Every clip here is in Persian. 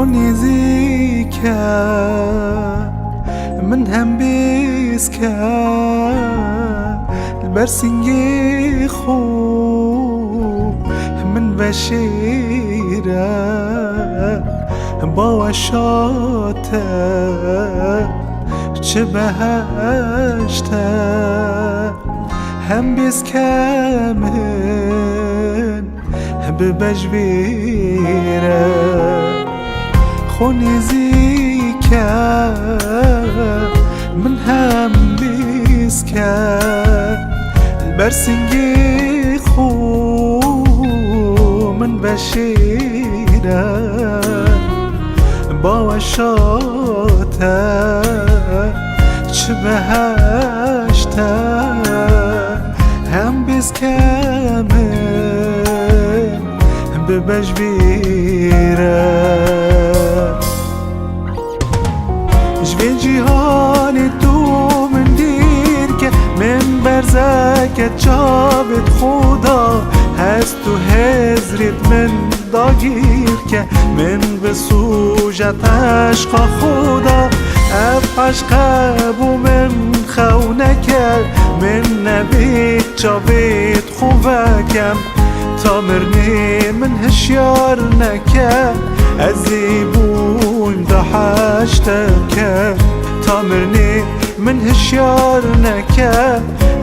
نزیکە من هەم بێزکە لەبەر سینگی خوب من بە شێرە باوە شاتە چ بەهەشتە هەم بێزکە من ببەژێرە خۆ نزیکە من هەم بێزکە لەبەر سینگی خوب من بە شێرە باوە شاتە چ بەهەشتە هەم بێزکە من ببەژێرە ژێ جیهانی تو من دیرکە من بەرزەکە چاوت خودا هەست و هێزریت من داگیرکە من بسوژەت عەشقا خودا ئەف عەشقە بوو من خەونەکە من نەبێت چاوێت خوڤەکەم تا مرنێ من هشیار نەکە ئەزێ بوویم دا حەشتەکە تا مرنێ من هشیار نەکە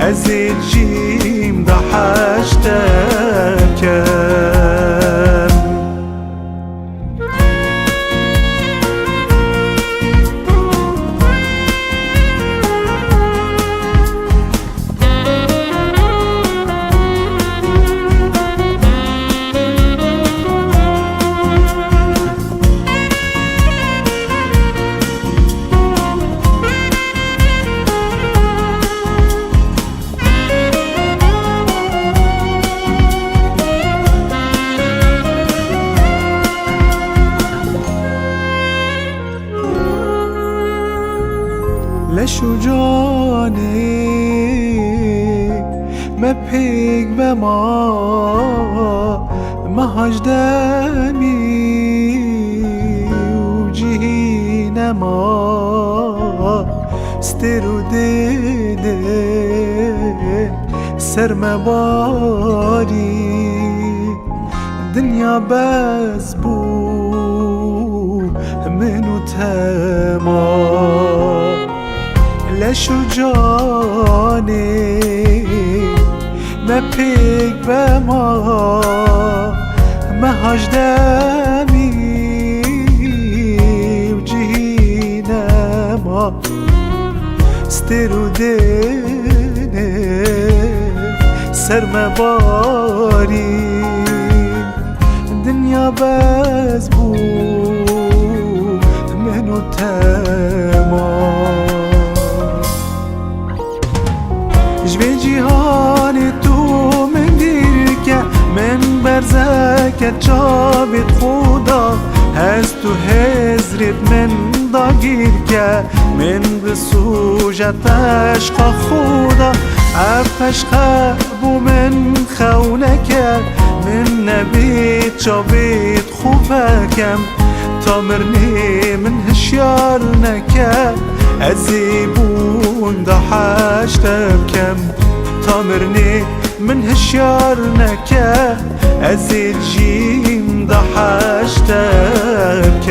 ئەزێ جیم دا حەشتەکە لشو جاني ما بيك بما ما هجدمي وجهينا ما سترو ديدي سر مباري دنيا بزبو منو تمام لشو جاني ما بيك بما ما هجدمي وجهينا ما سترو ديني سر مباري دنيا بزبو منو تمام ژێ جیهانی تو من دیرکە من بەرزەکە چاوێت خودا هەست و هێزریت من داگیرکە من بسوژەت عەشقا خودا ئەف عەشقە بوو من خەونەکە من نەبێت چاوێت خوڤەکەم تا مرنێ من هشیار نەکە ئەزێ بووم دا حەشتەکەم تا مرنێ من هشیار نەکە ئەزێ جیم دا حەشتەکەم